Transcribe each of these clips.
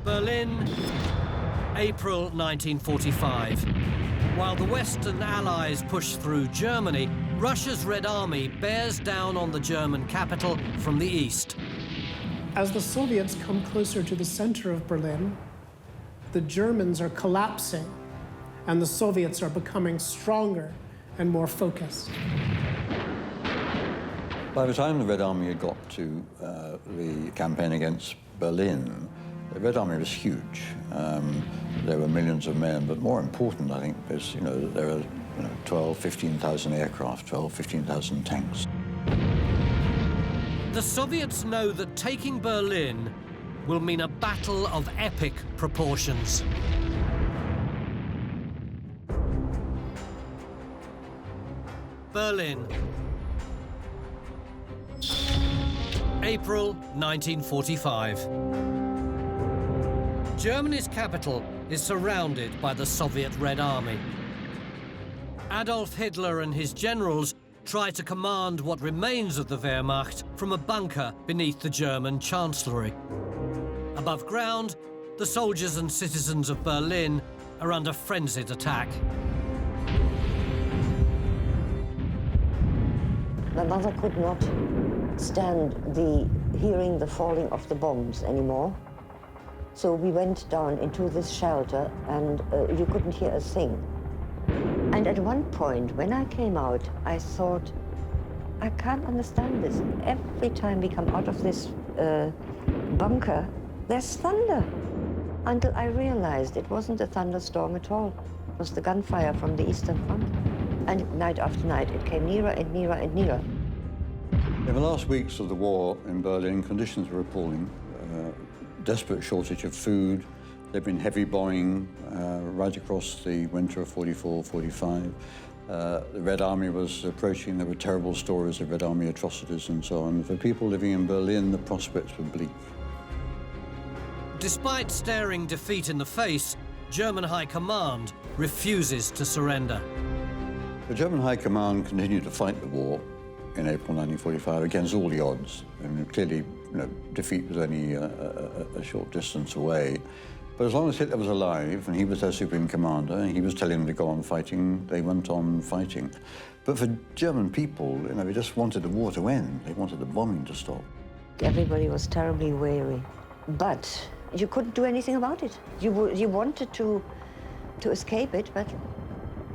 Berlin, April 1945. While the Western Allies push through Germany, Russia's Red Army bears down on the German capital from the east. As the Soviets come closer to the center of Berlin, the Germans are collapsing, and the Soviets are becoming stronger and more focused. By the time the Red Army had got to the campaign against Berlin, the Red Army was huge. There were millions of men, but more important, I think, is that there are 12, 15,000 aircraft, 12, 15,000 tanks. The Soviets know that taking Berlin will mean a battle of epic proportions. Berlin, April 1945. Germany's capital is surrounded by the Soviet Red Army. Adolf Hitler and his generals try to command what remains of the Wehrmacht from a bunker beneath the German Chancellery. Above ground, the soldiers and citizens of Berlin are under frenzied attack. My mother could not stand hearing the falling of the bombs anymore. So we went down into this shelter, and you couldn't hear a thing. And at one point, when I came out, I thought, I can't understand this. Every time we come out of this bunker, there's thunder. Until I realized it wasn't a thunderstorm at all. It was the gunfire from the Eastern Front. And night after night, it came nearer and nearer and nearer. In the last weeks of the war in Berlin, conditions were appalling. Desperate shortage of food. There'd been heavy bombing right across the winter of 44, 45. The Red Army was approaching. There were terrible stories of Red Army atrocities and so on. For people living in Berlin, the prospects were bleak. Despite staring defeat in the face, German High Command refuses to surrender. The German High Command continued to fight the war in April 1945 against all the odds. And clearly, defeat was only a short distance away. But as long as Hitler was alive and he was their supreme commander and he was telling them to go on fighting, they went on fighting. But for German people, they just wanted the war to end. They wanted the bombing to stop. Everybody was terribly weary, but you couldn't do anything about it. You wanted to escape it, but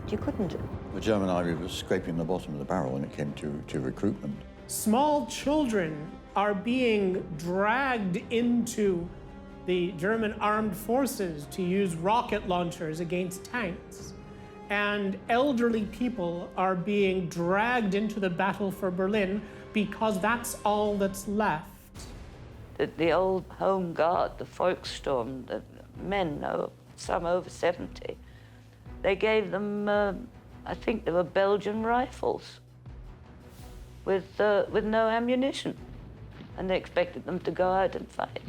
you couldn't. The German army was scraping the bottom of the barrel when it came to recruitment. Small children are being dragged into the German armed forces to use rocket launchers against tanks. And elderly people are being dragged into the battle for Berlin because that's all that's left. The old home guard, the Volkssturm, the men, some over 70, they gave them, I think they were Belgian rifles with no ammunition. And they expected them to go out and fight.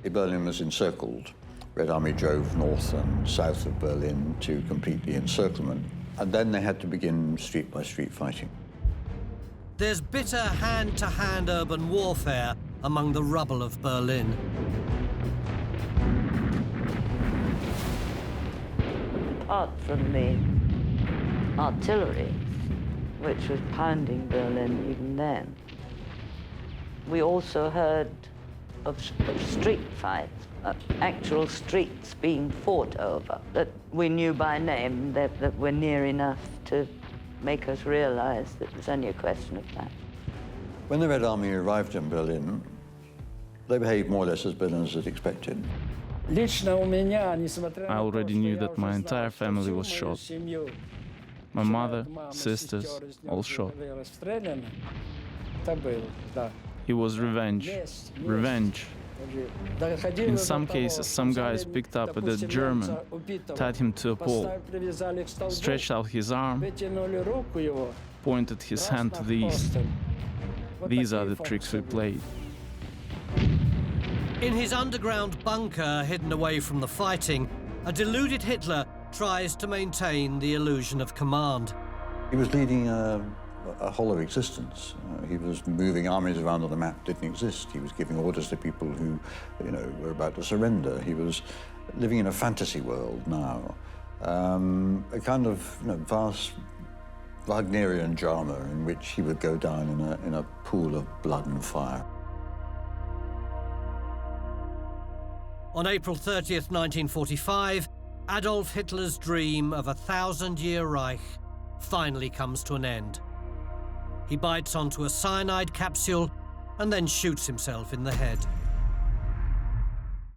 Berlin was encircled. Red Army drove north and south of Berlin to complete the encirclement. And then they had to begin street-by-street fighting. There's bitter hand-to-hand urban warfare among the rubble of Berlin. Apart from the artillery, which was pounding Berlin even then, we also heard of street fights, actual streets being fought over, that we knew by name, that were near enough to make us realize that it was only a question of time. When the Red Army arrived in Berlin, they behaved more or less as Berliners had expected. I already knew that my entire family was shot. My mother, sisters, all shot. It was revenge. Revenge. In some cases, some guys picked up a dead German, tied him to a pole, stretched out his arm, pointed his hand to the east. These are the tricks we played. In his underground bunker, hidden away from the fighting, a deluded Hitler tries to maintain the illusion of command. He was leading a a hollow existence. He was moving armies around on a map that didn't exist. He was giving orders to people who, were about to surrender. He was living in a fantasy world now, a kind of vast Wagnerian drama in which he would go down in a pool of blood and fire. On April 30th, 1945, Adolf Hitler's dream of a 1,000-year Reich finally comes to an end. He bites onto a cyanide capsule and then shoots himself in the head.